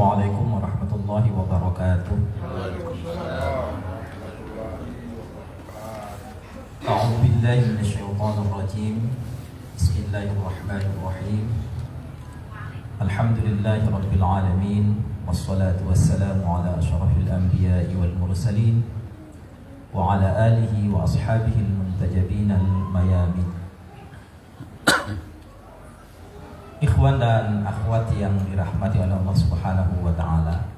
Assalamualaikum warahmatullahi wabarakatuh. A'udzu billahi minasyaitonir rajim. Bismillahirrahmanirrahim. Alhamdulillahi rabbil alamin, wassalatu wassalamu ala asyrafil anbiya'i wal mursalin wa ala alihi wa ashabihi al-muntajabin al-mayamin. Ikhwan dan akhwat yang dirahmati oleh Allah Subhanahu wa taala.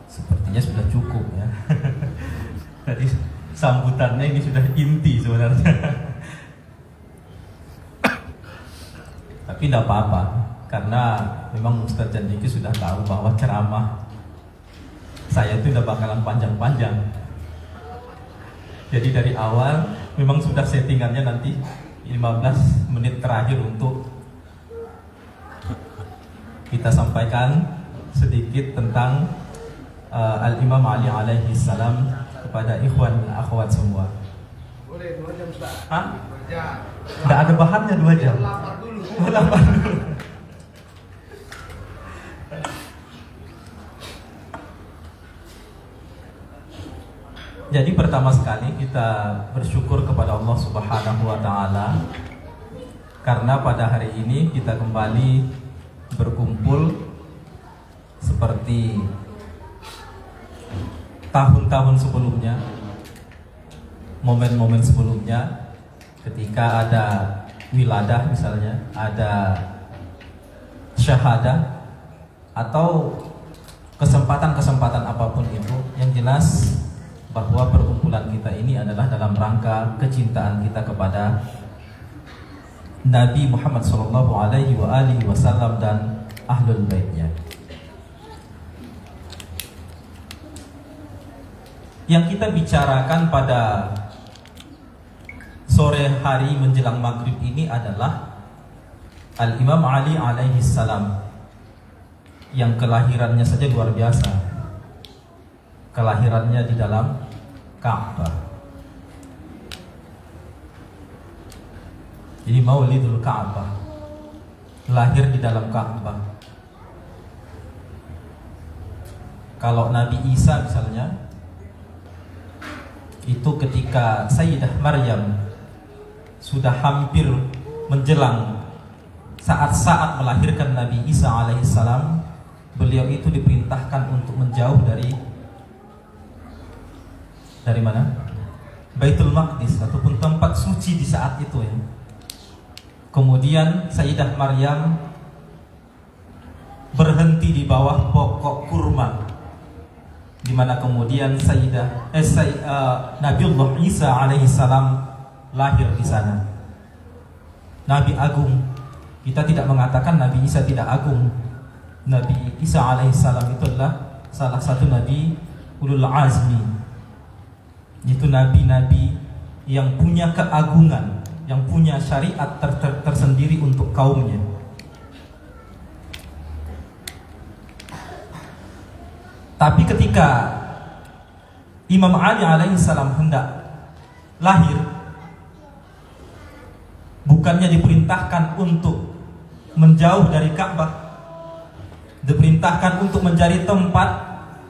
Sepertinya sudah cukup ya. Tadi sambutannya ini sudah inti sebenarnya. Tapi tidak apa-apa, karena memang Ustaz Jandiki sudah tahu bahwa ceramah saya itu tidak bakalan panjang-panjang. Jadi dari awal memang sudah settingannya nanti 15 menit terakhir untuk kita sampaikan sedikit tentang Al-Imam Ali alaihi salam kepada ikhwan dan akhwat semua. Boleh 2 jam Ustaz. Hah? 2 jam. Tidak ada bahannya 2 jam. Lapar dulu. Lapar dulu. Jadi pertama sekali kita bersyukur kepada Allah Subhanahu wa taala karena pada hari ini kita kembali berkumpul seperti tahun-tahun sebelumnya, momen-momen sebelumnya ketika ada wiladah misalnya, ada syahadah atau kesempatan-kesempatan apapun itu, yang jelas bahwa perkumpulan kita ini adalah dalam rangka kecintaan kita kepada Nabi Muhammad SAW dan Ahlul Baitnya. Yang kita bicarakan pada sore hari menjelang maghrib ini adalah Al-Imam Ali alaihi salam, yang kelahirannya saja luar biasa. Kelahirannya di dalam Ka'bah. Jadi Maulidul Ka'bah, lahir di dalam Ka'bah. Kalau Nabi Isa misalnya, itu ketika Sayyidah Maryam sudah hampir menjelang saat-saat melahirkan Nabi Isa alaihissalam, beliau itu diperintahkan untuk menjauh dari mana? Baitul Maqdis ataupun tempat suci di saat itu ya. Kemudian Sayyidah Maryam berhenti di bawah pokok kurma, di mana kemudian Nabiullah Isa alaihissalam lahir di sana. Nabi agung. Kita tidak mengatakan Nabi Isa tidak agung. Nabi Isa alaihissalam itu adalah salah satu nabi ulul azmi. Itu nabi-nabi yang punya keagungan, yang punya syariat tersendiri untuk kaumnya. Tapi ketika Imam Ali alaihissalam hendak lahir, bukannya diperintahkan untuk menjauh dari Ka'bah, diperintahkan untuk mencari tempat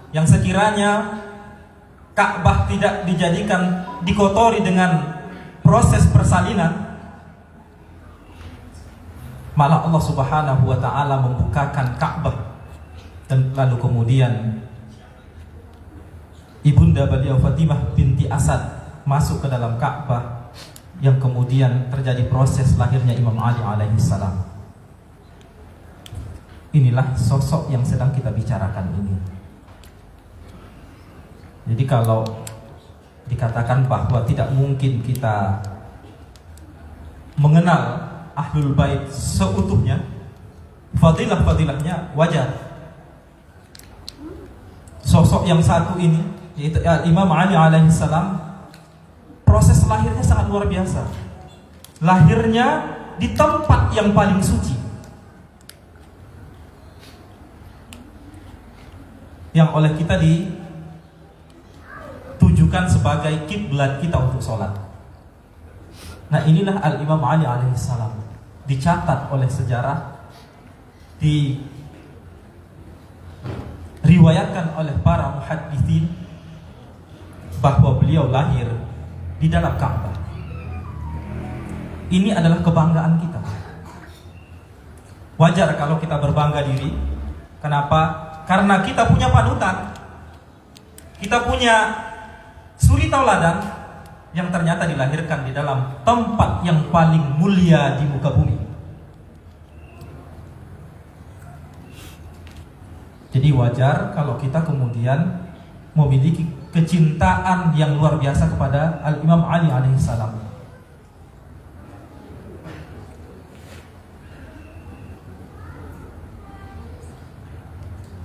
yang sekiranya Ka'bah tidak dijadikan, dikotori dengan proses persalinan. Malah Allah Subhanahu wa taala membukakan Ka'bah, dan lalu kemudian ibunda beliau Fatimah binti Asad masuk ke dalam Ka'bah, yang kemudian terjadi proses lahirnya Imam Ali alaihissalam. Inilah sosok yang sedang kita bicarakan ini. Jadi kalau dikatakan bahwa tidak mungkin kita mengenal Ahlul Bait seutuhnya, fadilah-fadilahnya wajar. Sosok yang satu ini, yaitu Imam Ali alaihissalam, proses lahirnya sangat luar biasa. Lahirnya di tempat yang paling suci, yang oleh kita ditujukan sebagai kiblat kita untuk sholat. Nah inilah Al-Imam Ali alaihissalam, dicatat oleh sejarah, diriwayatkan oleh para muhadditsin bahwa beliau lahir di dalam Ka'bah. Ini adalah kebanggaan kita. Wajar kalau kita berbangga diri. Kenapa? Karena kita punya panutan, kita punya suri tauladan yang ternyata dilahirkan di dalam tempat yang paling mulia di muka bumi. Jadi wajar kalau kita kemudian memiliki kecintaan yang luar biasa kepada Al-Imam Ali alaihissalam.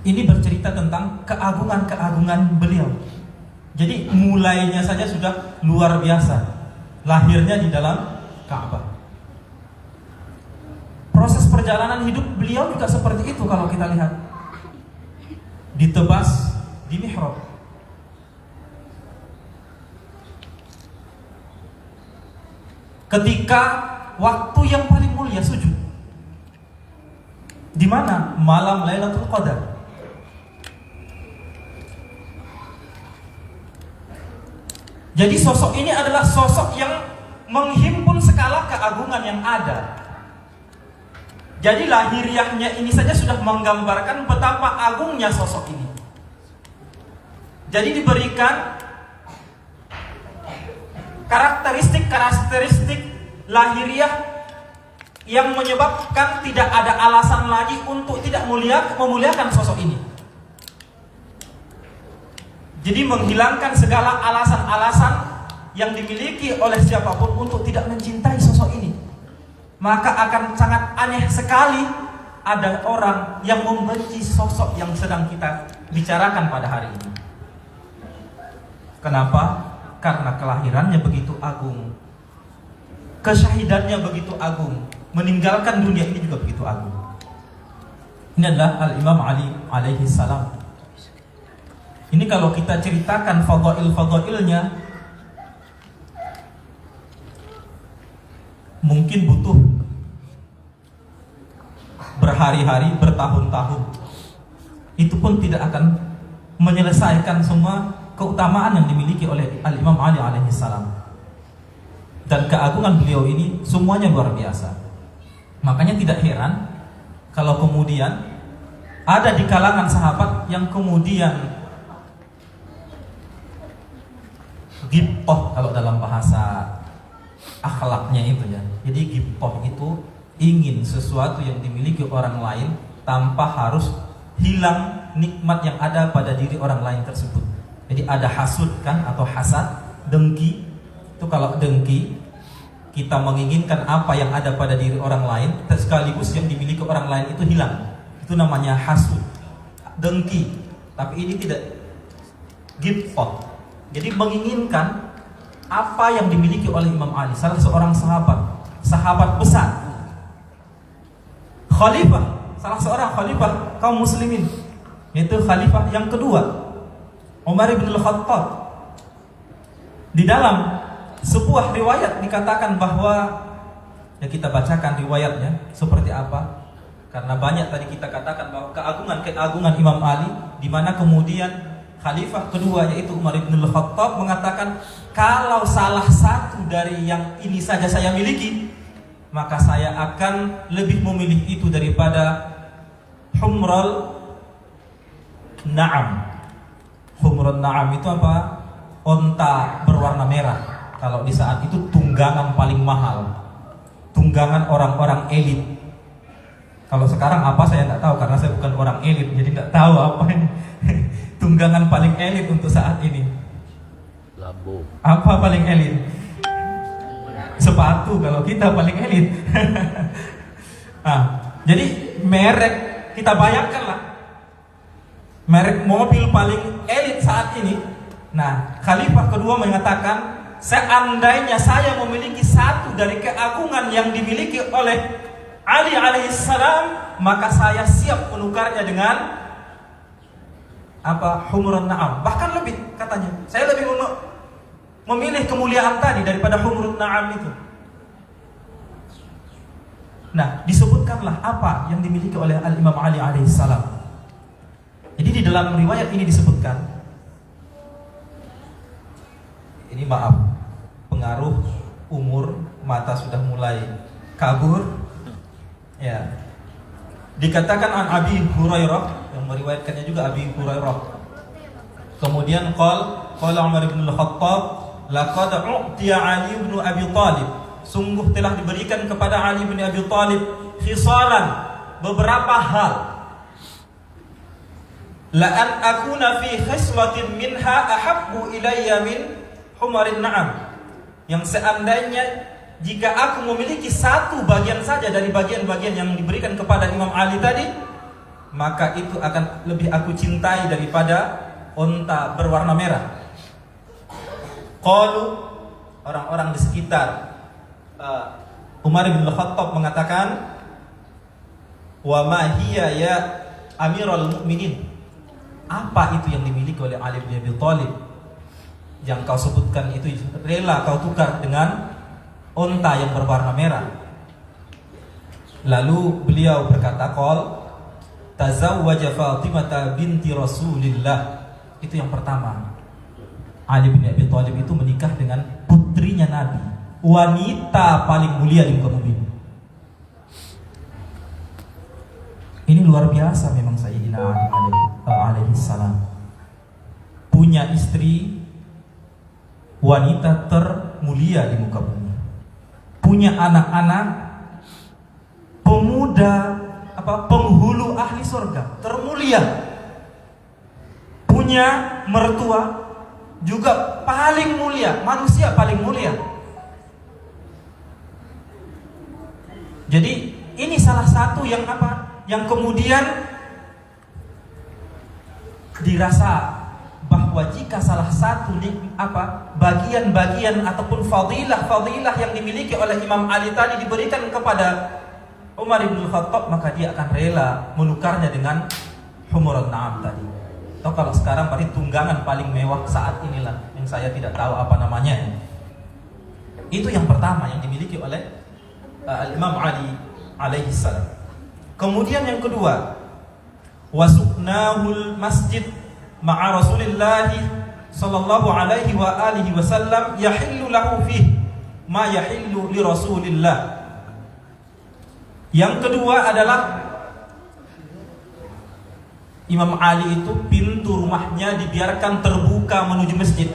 Ini bercerita tentang keagungan-keagungan beliau. Jadi mulainya saja sudah luar biasa. Lahirnya di dalam Ka'bah. Proses perjalanan hidup beliau juga seperti itu kalau kita lihat. Ditebas di mihrab. Ketika waktu yang paling mulia sujud. Di mana? Malam Lailatul Qadar. Jadi sosok ini adalah sosok yang menghimpun segala keagungan yang ada. Jadi lahiriahnya ini saja sudah menggambarkan betapa agungnya sosok ini. Jadi diberikan karakteristik lahiriah yang menyebabkan tidak ada alasan lagi untuk tidak memuliakan sosok ini. Jadi menghilangkan segala alasan-alasan yang dimiliki oleh siapapun untuk tidak mencintai sosok ini. Maka akan sangat aneh sekali ada orang yang membenci sosok yang sedang kita bicarakan pada hari ini. Kenapa? Karena kelahirannya begitu agung, kesyahidannya begitu agung, meninggalkan dunia ini juga begitu agung. Ini adalah Al-Imam Ali alaihi salam. Ini kalau kita ceritakan fadail-fadailnya mungkin butuh berhari-hari, bertahun-tahun. Itu pun tidak akan menyelesaikan semua keutamaan yang dimiliki oleh Al-Imam Ali alaihi salam. Dan keagungan beliau ini semuanya luar biasa. Makanya tidak heran kalau kemudian ada di kalangan sahabat yang kemudian ghibthah kalau dalam bahasa akhlaknya itu ya. Jadi ghibthah itu ingin sesuatu yang dimiliki orang lain tanpa harus hilang nikmat yang ada pada diri orang lain tersebut. Jadi ada hasud kan atau hasad, dengki. Itu kalau dengki kita menginginkan apa yang ada pada diri orang lain sekaligus yang dimiliki orang lain itu hilang. Itu namanya hasud, dengki. Tapi ini tidak, ghibthah. Jadi menginginkan apa yang dimiliki oleh Imam Ali, salah seorang sahabat besar, khalifah, salah seorang khalifah kaum muslimin, yaitu khalifah yang kedua, Umar bin Al-Khattab. Di dalam sebuah riwayat dikatakan bahwa, ya kita bacakan riwayatnya seperti apa, karena banyak tadi kita katakan bahwa keagungan Imam Ali, di mana kemudian khalifah kedua yaitu Umar bin Al-Khattab mengatakan, kalau salah satu dari yang ini saja saya miliki, maka saya akan lebih memilih itu daripada humral na'am. Humral na'am itu apa? Onta berwarna merah. Kalau di saat itu tunggangan paling mahal, tunggangan orang-orang elit. Kalau sekarang apa saya nggak tahu karena saya bukan orang elit, jadi nggak tahu apa ini. Tunggangan paling elit untuk saat ini. Lambo. Apa paling elit? Sepatu kalau kita paling elit. Jadi merek, kita bayangkanlah merek mobil paling elit saat ini. Nah, khalifah kedua mengatakan, seandainya saya memiliki satu dari keagungan yang dimiliki oleh Ali alaihissalam, maka saya siap menukarnya dengan humrun na'am. Bahkan lebih, katanya, saya lebih memilih kemuliaan tadi daripada humrun na'am itu. Nah, disebutkanlah apa yang dimiliki oleh Al-Imam Ali alaihissalam. Jadi di dalam riwayat ini disebutkan, ini maaf, pengaruh umur, mata sudah mulai kabur. Ya. Dikatakan an Abi Hurairah, yang meriwayatkannya juga Abi Hurairah. Kemudian qala Umar bin Al-Khattab, laqad u'tiya Ali bin Abi Thalib. Sungguh telah diberikan kepada Ali bin Abi Thalib khisalan, beberapa hal. La an akuna fi khislatin minha ahabbu ilayya min humarin na'am. Yang seandainya jika aku memiliki satu bagian saja dari bagian-bagian yang diberikan kepada Imam Ali tadi, maka itu akan lebih aku cintai daripada unta berwarna merah. Qalu, orang-orang di sekitar Umar bin Khattab mengatakan, wa ma hiya ya Amirul Mukminin. Apa itu yang dimiliki oleh Ali bin Abi Thalib yang kau sebutkan itu rela kau tukar dengan unta yang berwarna merah? Lalu beliau berkata, qol tazawwaja Fatimah binti Rasulillah. Itu yang pertama. Ali bin Abi Thalib itu menikah dengan putrinya Nabi, wanita paling mulia di muka bumi. Ini luar biasa memang Sayyidina Ali alaihi salam. Punya istri wanita termulia di muka bumi. Punya anak-anak pemuda penghulu ahli surga termulia. Punya mertua juga paling mulia, manusia paling mulia. Jadi ini salah satu yang yang kemudian dirasa bahwa jika salah satu bagian-bagian ataupun fadilah-fadilah yang dimiliki oleh Imam Ali tadi diberikan kepada Umar bin Khattab, maka dia akan rela menukarnya dengan humurun na'am tadi. Atau kalau sekarang berarti tunggangan paling mewah saat inilah, yang saya tidak tahu apa namanya. Itu yang pertama yang dimiliki oleh Imam Ali alaihi salam. Kemudian yang kedua, wasuknahul masjid ma'a Rasulillah sallallahu alaihi wa alihi wasallam yahillu lahu fih ma yahillu li Rasulillah. Yang kedua adalah Imam Ali itu pintu rumahnya dibiarkan terbuka menuju masjid.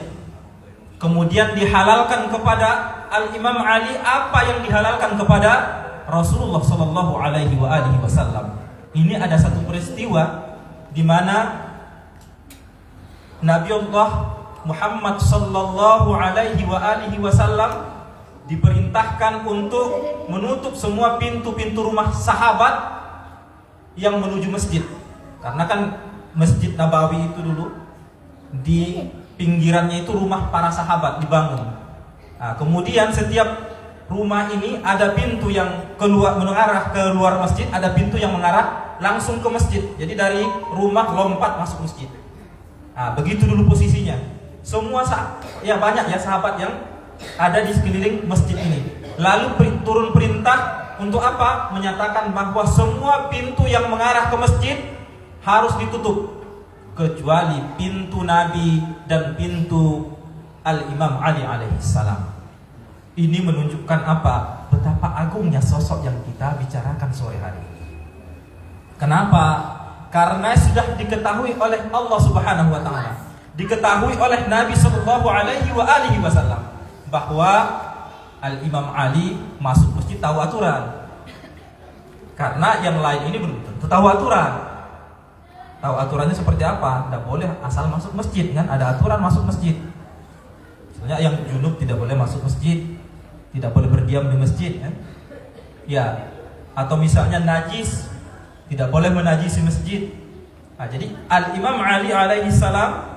Kemudian dihalalkan kepada Al-Imam Ali apa yang dihalalkan kepada Rasulullah sallallahu alaihi wa alihi wasallam. Ini ada satu peristiwa di mana Nabiullah Muhammad sallallahu alaihi wa alihi wasallam diperintahkan untuk menutup semua pintu-pintu rumah sahabat yang menuju masjid. Karena kan Masjid Nabawi itu dulu di pinggirannya itu rumah para sahabat dibangun. Nah, kemudian setiap rumah ini ada pintu yang mengarah ke luar masjid, ada pintu yang mengarah langsung ke masjid. Jadi dari rumah lompat masuk masjid. Nah, begitu dulu posisinya. Semua banyak ya sahabat yang ada di sekeliling masjid ini. Lalu turun perintah untuk apa? Menyatakan bahwa semua pintu yang mengarah ke masjid harus ditutup kecuali pintu Nabi dan pintu Al-Imam Ali alaihi salam. Ini menunjukkan apa? Betapa agungnya sosok yang kita bicarakan sore hari ini. Kenapa? Karena sudah diketahui oleh Allah Subhanahu wa taala, diketahui oleh Nabi sallallahu alaihi wa alihi wasallam bahwa Al-Imam Ali masuk masjid tahu aturan. Karena yang lain ini belum tentu tahu aturan. Tahu aturannya seperti apa? Tidak boleh asal masuk masjid, kan? Ada aturan masuk masjid. Misalnya yang junub tidak boleh masuk masjid, tidak boleh berdiam di masjid, kan? Ya. Atau misalnya najis, tidak boleh menajisi masjid. Nah, jadi Al-Imam Ali alaihi salam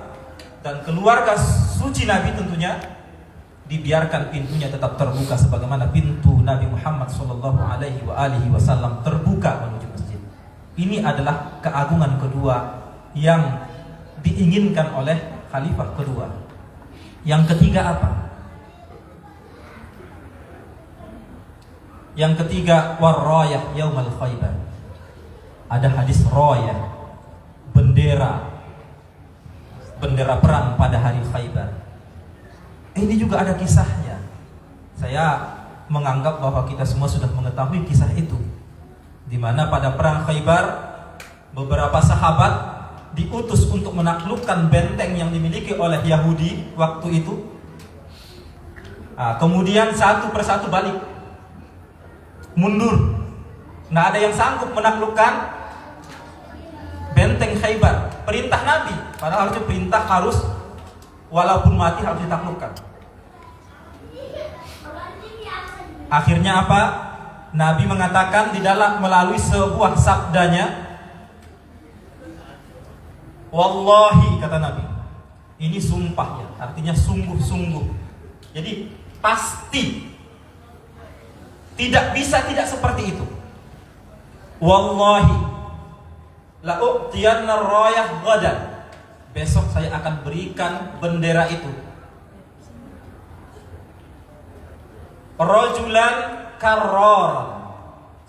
dan keluarga suci Nabi tentunya dibiarkan pintunya tetap terbuka sebagaimana pintu Nabi Muhammad sallallahu alaihi wasallam terbuka menuju masjid. Ini adalah keagungan kedua yang diinginkan oleh khalifah kedua. Yang ketiga apa? Yang ketiga, warrayah yaumal Khaybar. Ada hadis rayah, bendera perang pada hari Khaybar. Ini juga ada kisahnya. Saya menganggap bahwa kita semua sudah mengetahui kisah itu, di mana pada perang Khaybar beberapa sahabat diutus untuk menaklukkan benteng yang dimiliki oleh Yahudi waktu itu. Kemudian satu persatu balik, mundur. Nah, ada yang sanggup menaklukkan benteng Khaybar. Perintah Nabi, padahal harusnya perintah harus walaupun mati harus ditaklukkan. Akhirnya apa? Nabi mengatakan di dalam melalui sebuah sabdanya, wallahi, kata Nabi, ini sumpah ya, artinya sungguh-sungguh. Jadi pasti, tidak bisa tidak seperti itu. Wallahi la u'tiyanna rayah ghadan, besok saya akan berikan bendera itu. Rajulan karrar,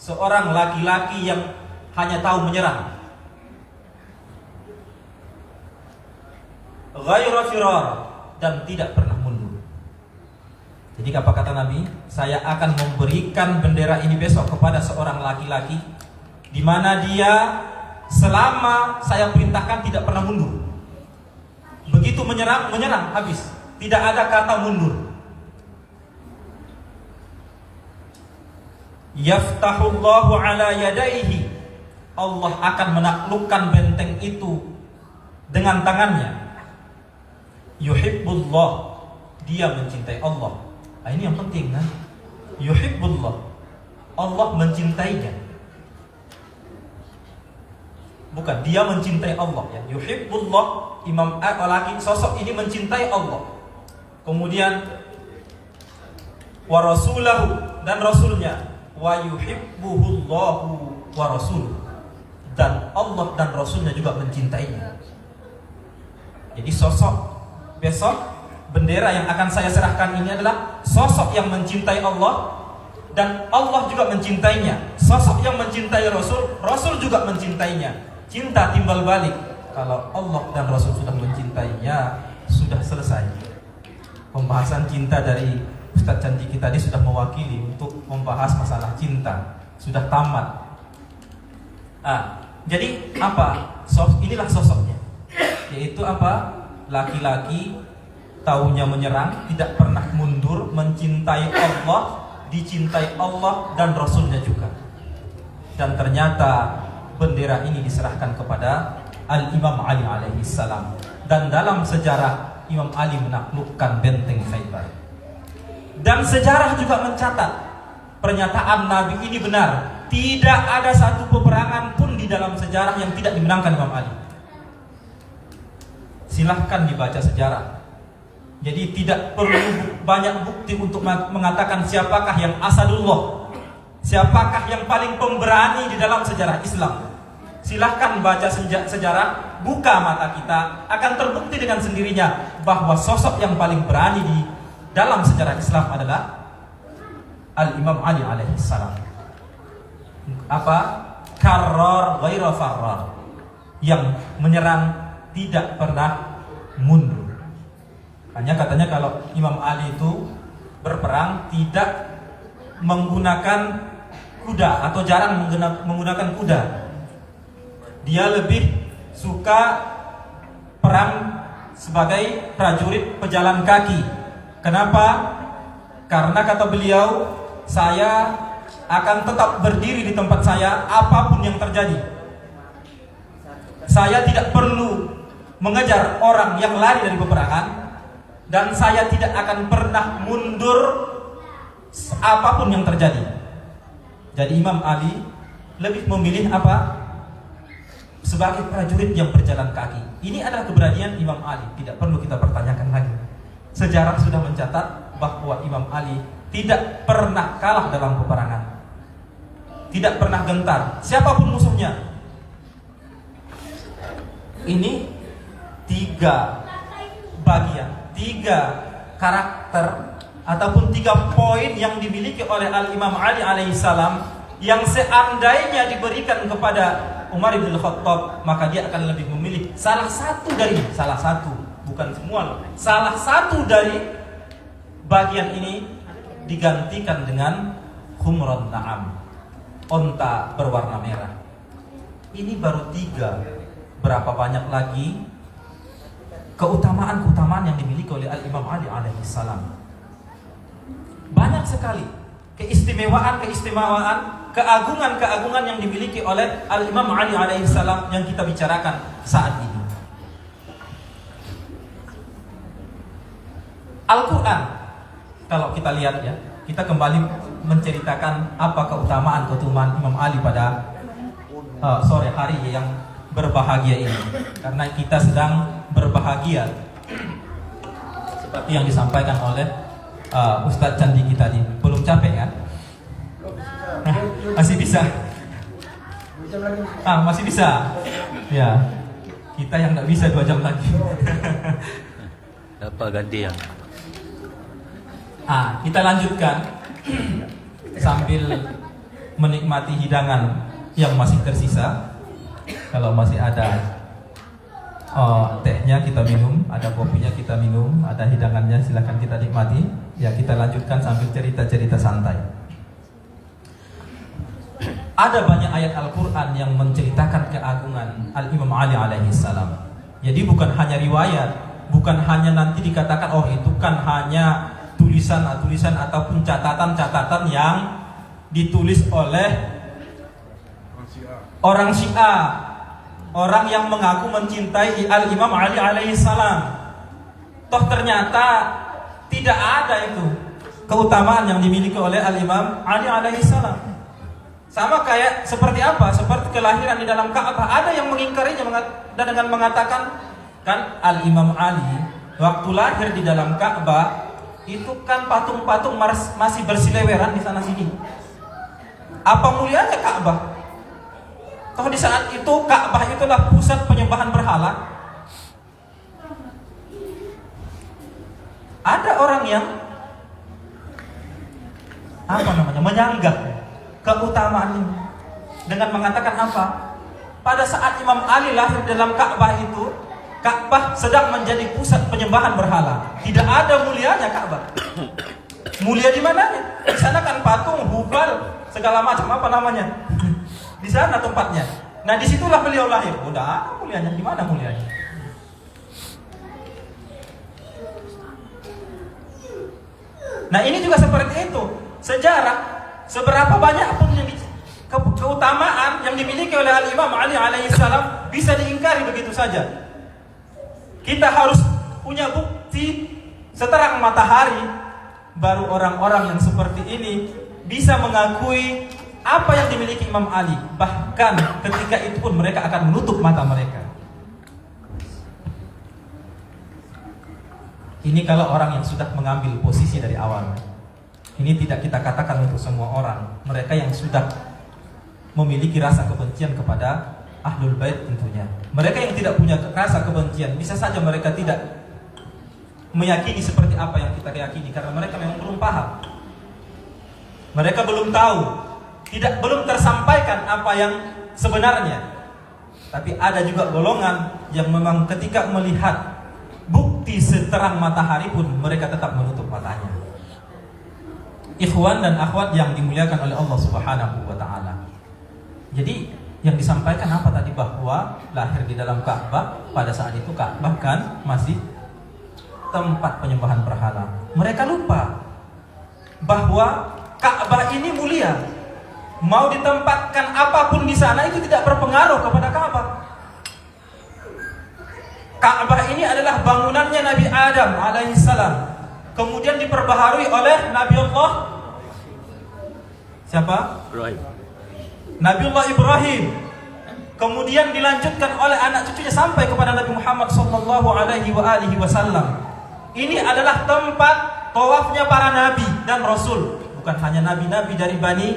seorang laki-laki yang hanya tahu menyerang. Ghayra firar, dan tidak pernah mundur. Jadi apa kata Nabi? Saya akan memberikan bendera ini besok kepada seorang laki-laki, di mana dia selama saya perintahkan tidak pernah mundur. Begitu menyerang habis, tidak ada kata mundur. Yaftahullahu ala yadaihi, Allah akan menaklukkan benteng itu dengan tangannya. Yuhibbullah, dia mencintai Allah. Ini yang penting kan? Yuhibbullah, Allah mencintainya. Bukan dia mencintai Allah ya. Yuhibbullah, Imam laki sosok ini mencintai Allah. Kemudian wa rasulahu, dan rasulnya, wa yuhibbuhullahu wa rasuluh, dan Allah dan rasulnya juga mencintainya. Jadi sosok besok bendera yang akan saya serahkan ini adalah sosok yang mencintai Allah, dan Allah juga mencintainya. Sosok yang mencintai Rasul, Rasul juga mencintainya. Cinta timbal balik. Kalau Allah dan Rasul sudah mencintainya, sudah selesai. Pembahasan cinta dari Ustaz Candiki tadi sudah mewakili untuk membahas masalah cinta, sudah tamat. Jadi apa? Inilah sosoknya, yaitu apa? Laki-laki taunya menyerang, tidak pernah mundur, mencintai Allah, dicintai Allah dan Rasulnya juga. Dan ternyata bendera ini diserahkan kepada Al-Imam Ali alaihi salam. Dan dalam sejarah Imam Ali menaklukkan benteng Khaybar. Dan sejarah juga mencatat pernyataan Nabi ini benar. Tidak ada satu peperangan pun di dalam sejarah yang tidak dimenangkan Imam Ali. Silahkan dibaca sejarah. Jadi tidak perlu banyak bukti untuk mengatakan siapakah yang asadullah, siapakah yang paling pemberani di dalam sejarah Islam. Silahkan baca sejarah, buka mata kita, akan terbukti dengan sendirinya bahwa sosok yang paling berani di dalam sejarah Islam adalah Al-Imam Ali alaihi salam. Apa? Karrar ghaira farrar, yang menyerang tidak pernah mundur. Hanya katanya kalau Imam Ali itu berperang tidak menggunakan kuda atau jarang menggunakan kuda. Dia lebih suka perang sebagai prajurit pejalan kaki. Kenapa? Karena kata beliau, saya akan tetap berdiri di tempat saya apapun yang terjadi. Saya tidak perlu mengejar orang yang lari dari peperangan, dan saya tidak akan pernah mundur apapun yang terjadi. Jadi Imam Ali lebih memilih apa? Sebagai prajurit yang berjalan kaki. Ini adalah keberanian Imam Ali, tidak perlu kita pertanyakan lagi. Sejarah sudah mencatat bahwa Imam Ali tidak pernah kalah dalam peperangan, tidak pernah gentar siapapun musuhnya. Ini 3 bagian, 3 karakter ataupun 3 poin yang dimiliki oleh Al-Imam Ali alaihissalam yang seandainya diberikan kepada Umar bin Khattab, maka dia akan lebih memilih salah satu, bukan semua loh, salah satu dari bagian ini digantikan dengan humrun na'am, onta berwarna merah. Ini baru 3. Berapa banyak lagi keutamaan yang dimiliki oleh Al-Imam Ali alaihissalam. Banyak sekali keistimewaan, keagungan yang dimiliki oleh Al-Imam Ali alaihissalam yang kita bicarakan saat ini. Al-Quran, kalau kita lihat ya, kita kembali menceritakan apa keutamaan Imam Ali pada sore hari yang berbahagia ini. Karena kita sedang berbahagia seperti yang disampaikan oleh Ustadz Candi kita tadi. Belum capek kan? Masih bisa. Masih bisa. Ya. Kita yang nggak bisa 2 jam lagi. Apa ganti yang? Kita lanjutkan sambil menikmati hidangan yang masih tersisa. Kalau masih ada tehnya kita minum, ada kopinya kita minum, ada hidangannya silakan kita nikmati. Ya, kita lanjutkan sambil cerita-cerita santai. Ada banyak ayat Al-Quran yang menceritakan keagungan Al-Imam Ali alaihissalam. Jadi bukan hanya riwayat, bukan hanya nanti dikatakan itu kan hanya tulisan ataupun catatan-catatan yang ditulis oleh orang Syiah, orang yang mengaku mencintai Al-Imam Ali alaihissalam. Toh ternyata tidak ada itu keutamaan yang dimiliki oleh Al-Imam Ali alaihissalam. Sama kayak seperti apa? Seperti kelahiran di dalam Ka'bah. Ada yang mengingkarinya dan dengan mengatakan kan Al-Imam Ali waktu lahir di dalam Ka'bah itu kan patung-patung masih bersiliweran di sana sini. Apa mulianya Ka'bah? Toh di saat itu Ka'bah itulah pusat penyembahan berhala. Ada orang yang menyanggah keutamaan ini dengan mengatakan apa? Pada saat Imam Ali lahir dalam Ka'bah itu, Ka'bah sedang menjadi pusat penyembahan berhala. Tidak ada mulianya Ka'bah. Mulia di mananya? Di sana kan patung, Hubal, segala macam di sana tempatnya. Nah, disitulah beliau lahir. Udah, mulianya di mana mulianya? Nah, ini juga seperti itu. Sejarah seberapa banyak pun keutamaan yang dimiliki oleh Al-Imam Ali alaihissalam bisa diingkari begitu saja. Kita harus punya bukti seterang matahari, baru orang-orang yang seperti ini bisa mengakui apa yang dimiliki Imam Ali. Bahkan ketika itu pun mereka akan menutup mata mereka. Ini kalau orang yang sudah mengambil posisi dari awal. Ini tidak kita katakan untuk semua orang. Mereka yang sudah memiliki rasa kebencian kepada Ahlul Bait tentunya. Mereka yang tidak punya rasa kebencian, bisa saja mereka tidak meyakini seperti apa yang kita yakini, karena mereka memang belum paham. Mereka belum tahu, belum tersampaikan apa yang sebenarnya. Tapi ada juga golongan yang memang ketika melihat bukti seterang matahari pun mereka tetap menutup matanya. Ikhwan dan akhwat yang dimuliakan oleh Allah Subhanahu wa taala. Jadi yang disampaikan apa tadi, bahwa lahir di dalam Ka'bah, pada saat itu Ka'bah kan masih tempat penyembahan berhala. Mereka lupa bahwa Ka'bah ini mulia. Mau ditempatkan apapun di sana itu tidak berpengaruh kepada Ka'bah. Ka'bah ini adalah bangunannya Nabi Adam alaihissalam. Kemudian diperbaharui oleh Nabi Allah siapa? Nabiullah Ibrahim. Kemudian dilanjutkan oleh anak cucunya sampai kepada Nabi Muhammad sallallahu alaihi wasallam. Ini adalah tempat tawafnya para nabi dan rasul. Bukan hanya nabi-nabi dari Bani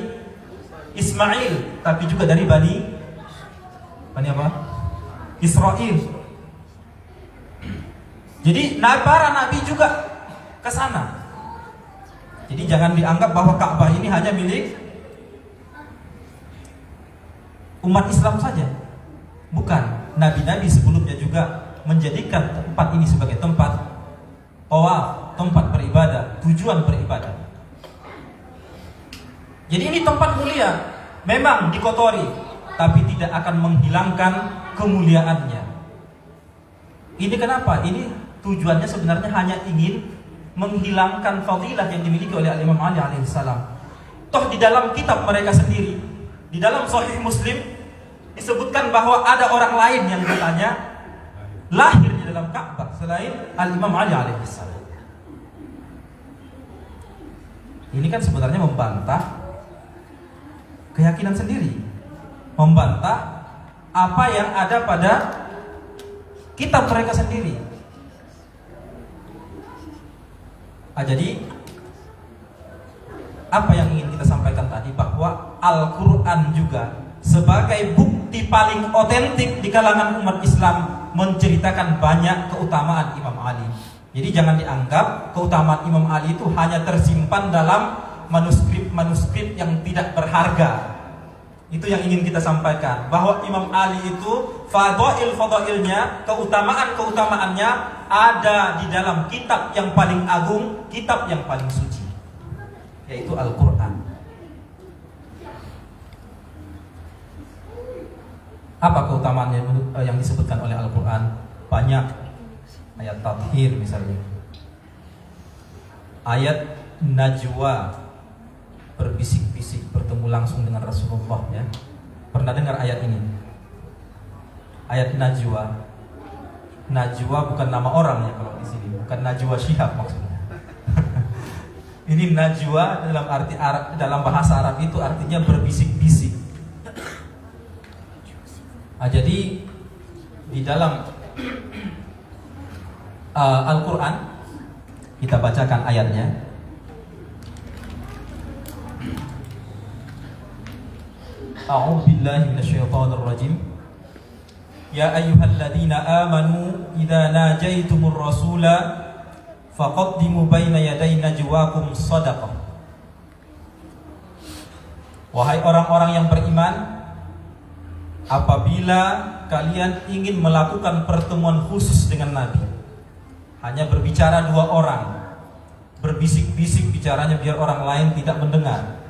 Ismail, tapi juga dari Bani apa? Israel. Jadi para nabi juga ke sana. Jadi jangan dianggap bahwa Ka'bah ini hanya milik umat Islam saja. Bukan, nabi-nabi sebelumnya juga menjadikan tempat ini sebagai tempat tawaf, tempat beribadah, tujuan beribadah. Jadi ini tempat mulia, memang dikotori, tapi tidak akan menghilangkan kemuliaannya. Ini kenapa? Ini tujuannya sebenarnya hanya ingin menghilangkan fadilah yang dimiliki oleh Imam Ali alaihissalam. Toh di dalam kitab mereka sendiri, di dalam Sahih Muslim disebutkan bahwa ada orang lain yang katanya lahir di dalam Ka'bah selain Imam Ali alaihissalam. Ini kan sebenarnya membantah keyakinan sendiri, membantah apa yang ada pada kitab mereka sendiri. Jadi apa yang ingin kita sampaikan tadi, bahwa Al-Quran juga sebagai bukti paling otentik di kalangan umat Islam menceritakan banyak keutamaan Imam Ali. Jadi jangan dianggap keutamaan Imam Ali itu hanya tersimpan dalam manuskrip-manuskrip yang tidak berharga. Itu yang ingin kita sampaikan, bahwa Imam Ali itu fadail-fadailnya, keutamaan-keutamaannya ada di dalam kitab yang paling agung, kitab yang paling suci, yaitu Al-Quran. Apa keutamaannya yang disebutkan oleh Al-Quran? Banyak. Ayat tathir misalnya, ayat najwa, berbisik-bisik, bertemu langsung dengan Rasulullah, ya. Pernah dengar ayat ini? Ayat najwa. Najwa bukan nama orang ya kalau di sini, bukan Najwa Shihab maksudnya. Ini najwa dalam arti Arab, dalam bahasa Arab itu artinya berbisik-bisik. Jadi di dalam Al-Quran kita bacakan ayatnya. A'udzu billahi minasyaitonir rajim. Ya ayyuhalladzina amanu idza najaitumur rasula faqaddimu baina yaday najwakum shadaqah. Wahai orang-orang yang beriman, apabila kalian ingin melakukan pertemuan khusus dengan Nabi, hanya berbicara dua orang, berbisik-bisik bicaranya biar orang lain tidak mendengar.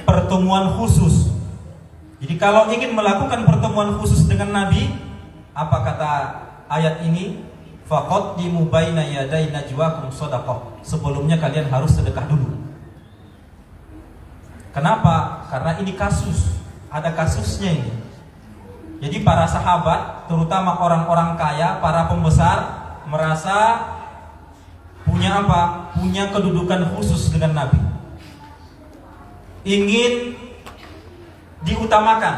Pertemuan khusus. Jadi kalau ingin melakukan pertemuan khusus dengan Nabi, apa kata ayat ini? Faqaddimu baina yaday najwakum shadaqah. Sebelumnya kalian harus sedekah dulu. Kenapa? Karena ini kasus, ada kasusnya ini. Jadi para sahabat, terutama orang-orang kaya, para pembesar, merasa punya apa? Punya kedudukan khusus dengan Nabi. Ingin diutamakan,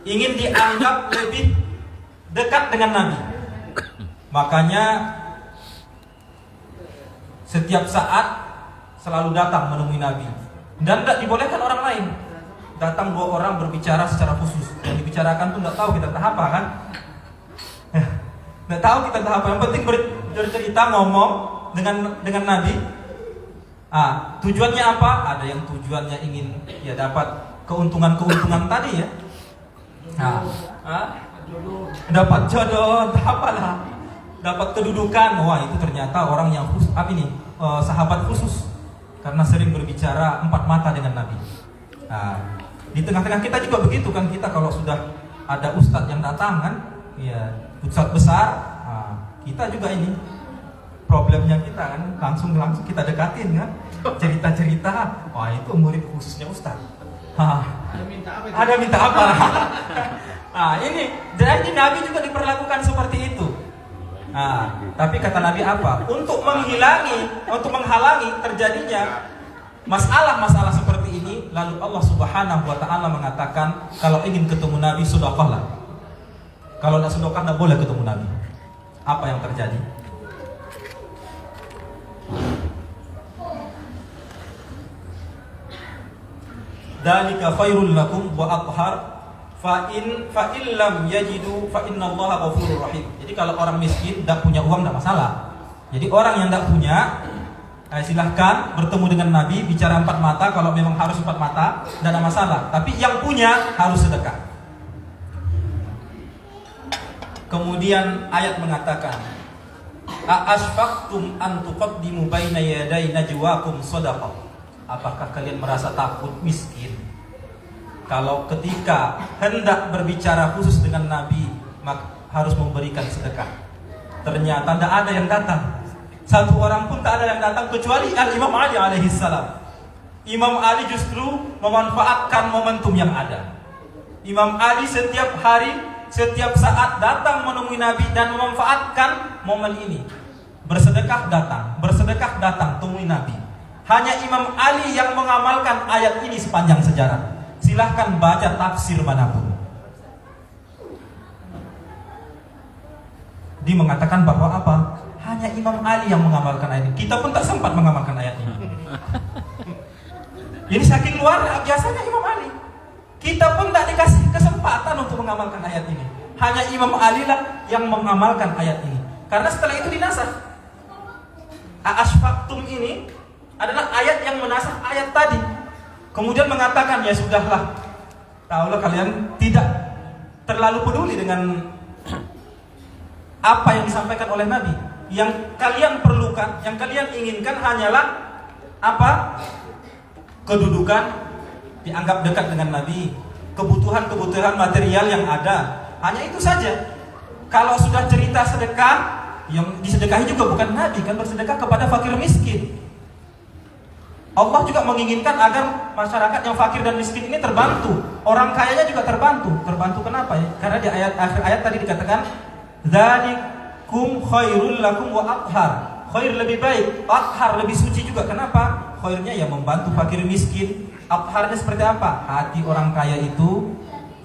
ingin dianggap lebih dekat dengan Nabi. Makanya setiap saat selalu datang menemui Nabi. Dan tidak dibolehkan orang lain. Datang dua orang berbicara secara khusus. Yang dibicarakan tuh tidak tahu kita entah apa kan? Tidak tahu kita entah apa. Yang penting bercerita, ngomong dengan Nabi. Tujuannya apa? Ada yang tujuannya ingin ya dapat keuntungan tadi ya. Dapat jodoh, apalah. Dapat kedudukan. Wah, itu ternyata orang yang khusus, sahabat khusus. Karena sering berbicara empat mata dengan Nabi. Di tengah-tengah kita juga begitu kan, kita kalau sudah ada ustadz yang datang kan, ya ustadz besar, kita juga ini problemnya kita kan langsung kita dekatin kan, cerita-cerita, wah itu murid khususnya ustadz. Ada minta apa? Ini jadi Nabi juga diperlakukan seperti itu. Tapi kata Nabi apa? Untuk menghalangi terjadinya masalah-masalah seperti ini, lalu Allah Subhanahu wa taala mengatakan kalau ingin ketemu Nabi sedekahlah. Kalau tidak sedekah tidak boleh ketemu Nabi. Apa yang terjadi? Dzalika khairul lakum wa athhar fa in lam yajidu fa innallaha ghafurur rahim. Jadi kalau orang miskin tidak punya uang tidak masalah. Jadi orang yang tidak punya, silahkan bertemu dengan Nabi, bicara 4 mata. Kalau memang harus 4 mata, tidak ada masalah. Tapi yang punya harus sedekah. Kemudian ayat mengatakan, "A'asfaqtum an tuqaddimu baina yaday najwakum shadaqah." Apakah kalian merasa takut miskin kalau ketika hendak berbicara khusus dengan Nabi maka harus memberikan sedekah? Ternyata tidak ada yang datang. Satu orang pun tak ada yang datang kecuali Imam Ali alaihi salam. Imam Ali justru memanfaatkan momentum yang ada. Imam Ali setiap hari, setiap saat datang menemui Nabi dan memanfaatkan momen ini. Bersedekah datang temui Nabi. Hanya Imam Ali yang mengamalkan ayat ini sepanjang sejarah. Silahkan baca tafsir manapun. Dia mengatakan bahwa apa? Hanya Imam Ali yang mengamalkan ayat ini. Kita pun tak sempat mengamalkan ayat ini. Ini saking luar biasanya Imam Ali. Kita pun tak dikasih kesempatan untuk mengamalkan ayat ini. Hanya Imam Ali lah yang mengamalkan ayat ini. Karena setelah itu dinasakh. A'asfaqtum ini adalah ayat yang menasakh ayat tadi. Kemudian mengatakan, ya sudahlah, tahulah kalian tidak terlalu peduli dengan apa yang disampaikan oleh Nabi. Yang kalian perlukan, yang kalian inginkan hanyalah apa? Kedudukan, dianggap dekat dengan Nabi, kebutuhan-kebutuhan material yang ada. Hanya itu saja. Kalau sudah cerita sedekah, yang disedekahi juga bukan Nabi, kan bersedekah kepada fakir miskin. Allah juga menginginkan agar masyarakat yang fakir dan miskin ini terbantu. Orang kayanya juga terbantu. Terbantu kenapa ya? Karena di akhir ayat tadi dikatakan, "Dzalikum khairul lakum wa athhar." Khair lebih baik, athhar lebih suci juga. Kenapa? Khairnya ya membantu fakir miskin. Atharnya seperti apa? Hati orang kaya itu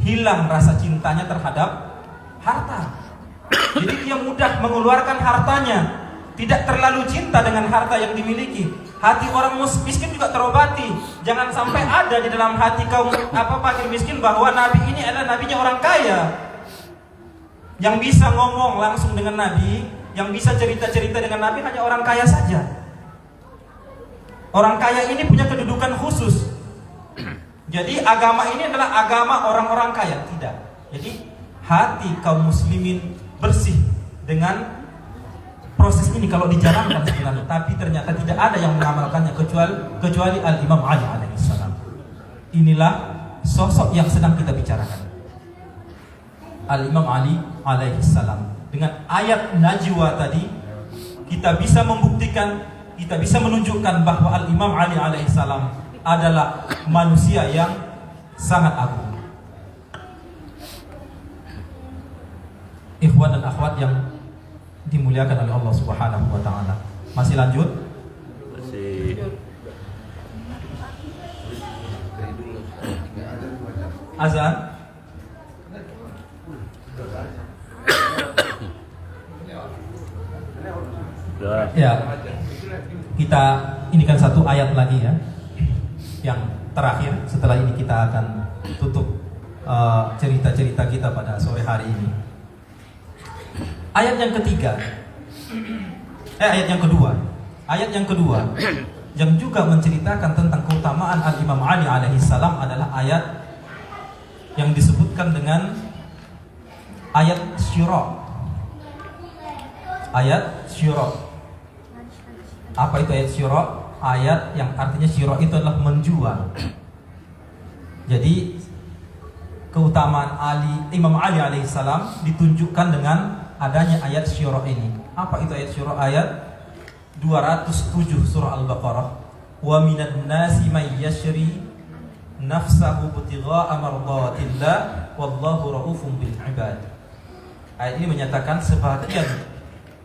hilang rasa cintanya terhadap harta. Jadi dia mudah mengeluarkan hartanya, tidak terlalu cinta dengan harta yang dimiliki. Hati orang miskin juga terobati. Jangan sampai ada di dalam hati kaum fakir miskin bahwa Nabi ini adalah nabinya orang kaya. Yang bisa ngomong langsung dengan Nabi, yang bisa cerita-cerita dengan Nabi hanya orang kaya saja. Orang kaya ini punya kedudukan khusus. Jadi agama ini adalah agama orang-orang kaya. Tidak. Jadi hati kaum muslimin bersih dengan proses ini kalau dijalankan sebenarnya. Tapi ternyata tidak ada yang mengamalkannya kecuali Al-Imam Ali alaihissalam. Inilah sosok yang sedang kita bicarakan. Al-Imam Ali alaihissalam. Dengan ayat Najwa tadi kita bisa membuktikan, kita bisa menunjukkan bahwa Al-Imam Ali alaihissalam adalah manusia yang sangat agung. Ikhwan dan akhwat yang dimuliakan oleh Allah Subhanahu wa taala. Masih lanjut? Masih. Azan? Ya. Kita ini kan satu ayat lagi ya. Yang terakhir, setelah ini kita akan tutup cerita-cerita kita pada sore hari ini. Ayat yang ketiga, ayat yang kedua. Ayat yang kedua yang juga menceritakan tentang keutamaan Al-Imam Ali alaihissalam adalah ayat yang disebutkan dengan ayat Syura. Ayat Syura. Apa itu ayat Syura? Ayat yang artinya Syura itu adalah menjual. Jadi keutamaan Imam Ali alaihissalam ditunjukkan dengan adanya ayat Syura ini. Apa itu ayat Syura? Ayat 207 surah Al-Baqarah. Wa minan nasi may yashri nafsahu ibtigha'a mardatillah wallahu raufum bil ibad. Ayat ini menyatakan sebagian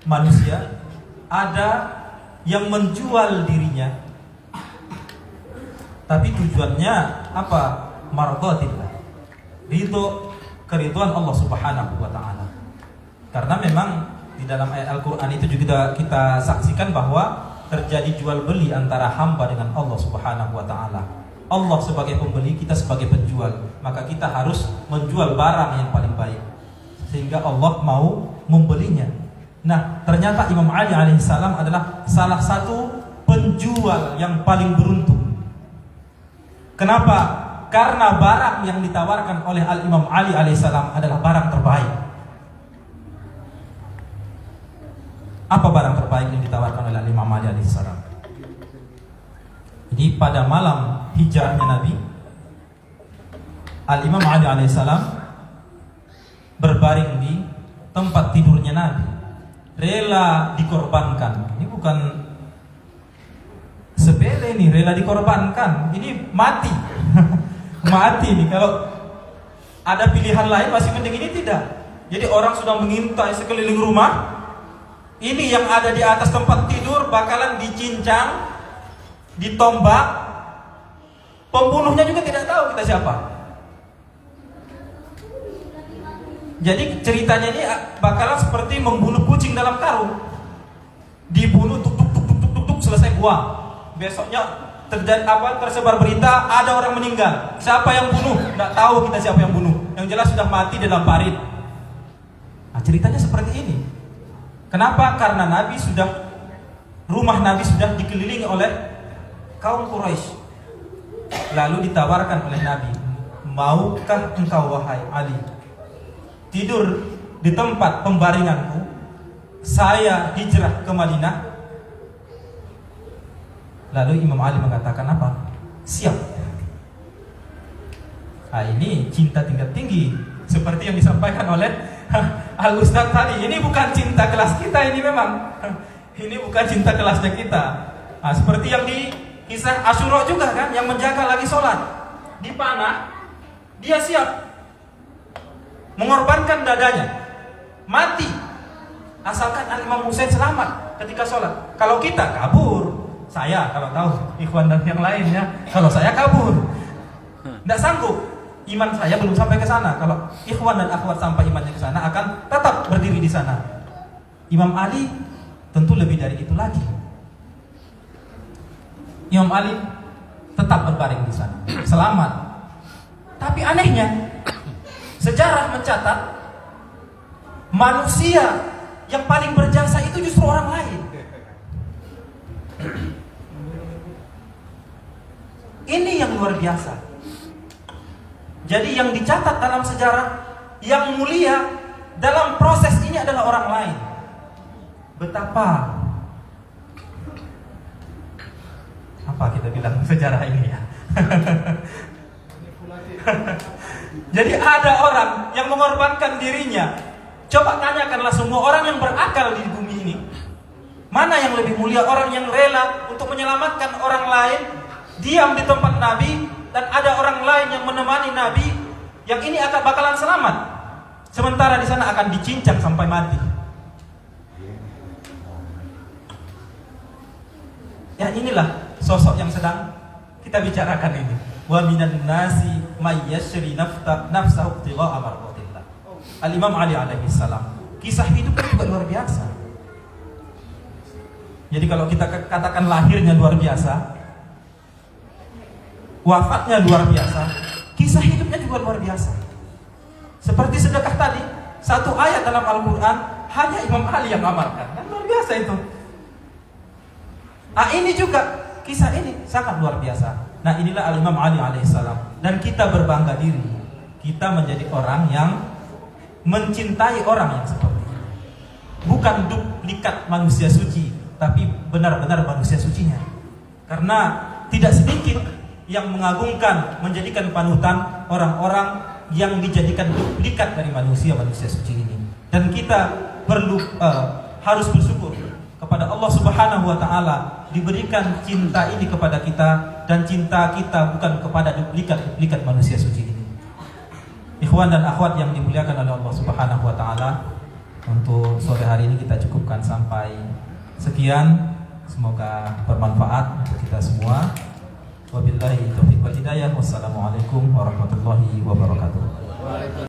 manusia ada yang menjual dirinya, tapi tujuannya apa? Mardatillah, ridho, keridhaan Allah Subhanahu wa taala. Karena memang di dalam ayat Al-Quran itu juga kita saksikan bahwa terjadi jual beli antara hamba dengan Allah Subhanahu wa ta'ala. Allah sebagai pembeli, kita sebagai penjual. Maka kita harus menjual barang yang paling baik, sehingga Allah mau membelinya. Nah, ternyata Imam Ali alaihissalam adalah salah satu penjual yang paling beruntung. Kenapa? Karena barang yang ditawarkan oleh Al-Imam Ali alaihissalam adalah barang terbaik. Apa barang terbaik yang ditawarkan oleh Al-Imam Ali alaihissalam? Jadi pada malam hijrahnya Nabi, Al-Imam Ali alaihissalam berbaring di tempat tidurnya Nabi, rela dikorbankan. Ini bukan sepele, ini rela dikorbankan, ini mati. Mati nih. Kalau ada pilihan lain masih mending ini tidak. Jadi orang sudah mengintai sekeliling rumah, ini yang ada di atas tempat tidur bakalan dicincang, ditombak. Pembunuhnya juga tidak tahu kita siapa. Jadi ceritanya ini bakalan seperti membunuh kucing dalam karung. Dibunuh tuk tuk tuk tuk tuk tuk, tuk selesai buang. Besoknya terjadi tersebar berita ada orang meninggal. Siapa yang bunuh? Tidak tahu kita siapa yang bunuh. Yang jelas sudah mati dalam parit. Nah, ceritanya seperti ini. Kenapa? Karena rumah Nabi sudah dikelilingi oleh kaum Quraisy. Lalu ditawarkan oleh Nabi, maukah engkau wahai Ali tidur di tempat pembaringanku, saya hijrah ke Madinah? Lalu Imam Ali mengatakan apa? Siap. Nah, ini cinta tingkat tinggi seperti yang disampaikan oleh Al-Ustaz tadi. Ini bukan cinta kelas kita, ini memang ini bukan cinta kelasnya kita. Nah, seperti yang di kisah Asyura juga kan, yang menjaga lagi sholat dipanah, dia siap mengorbankan dadanya, mati asalkan Al-Imam Husain selamat ketika sholat. Kalau kita kabur, saya kalau tahu ikhwan dan yang lainnya, kalau saya kabur tidak sanggup, iman saya belum sampai ke sana. Kalau ikhwan dan akhwat sampai imannya ke sana, akan tetap berdiri di sana. Imam Ali tentu lebih dari itu lagi. Imam Ali tetap berbaring di sana, selamat. Tapi anehnya, sejarah mencatat manusia yang paling berjasa itu justru orang lain. Ini yang luar biasa. Jadi yang dicatat dalam sejarah yang mulia dalam proses ini adalah orang lain. Betapa apa kita bilang sejarah ini ya. Jadi ada orang yang mengorbankan dirinya. Coba tanyakanlah semua orang yang berakal di bumi ini, mana yang lebih mulia? Orang yang rela untuk menyelamatkan orang lain, diam di tempat Nabi, dan ada orang lain yang menemani Nabi, yang ini akan bakalan selamat, sementara di sana akan dicincang sampai mati. Ya, inilah sosok yang sedang kita bicarakan ini. Wa minan nasi may yashri nafsahu ibtigha'a mardatillah. Al-Imam Ali alaihi salam, kisah hidupnya juga luar biasa. Jadi kalau kita katakan lahirnya luar biasa, wafatnya luar biasa, kisah hidupnya juga luar biasa. Seperti sedekah tadi, satu ayat dalam Al-Quran hanya Imam Ali yang amalkan, kan luar biasa itu. Ini juga kisah ini sangat luar biasa. Nah, inilah Al-Imam Ali alaihissalam. Dan kita berbangga diri, kita menjadi orang yang mencintai orang yang seperti ini. Bukan duplikat manusia suci, tapi benar-benar manusia sucinya. Karena tidak sedikit yang mengagungkan, menjadikan panutan orang-orang yang dijadikan duplikat dari manusia-manusia suci ini. Dan kita perlu harus bersyukur kepada Allah Subhanahu wa taala diberikan cinta ini kepada kita, dan cinta kita bukan kepada duplikat-duplikat manusia suci ini. Ikhwan dan akhwat yang dimuliakan oleh Allah Subhanahu wa taala, untuk sore hari ini kita cukupkan sampai sekian. Semoga bermanfaat untuk kita semua. Wabillahi taufiq wal hidayah. Wassalamualaikum warahmatullahi wabarakatuh.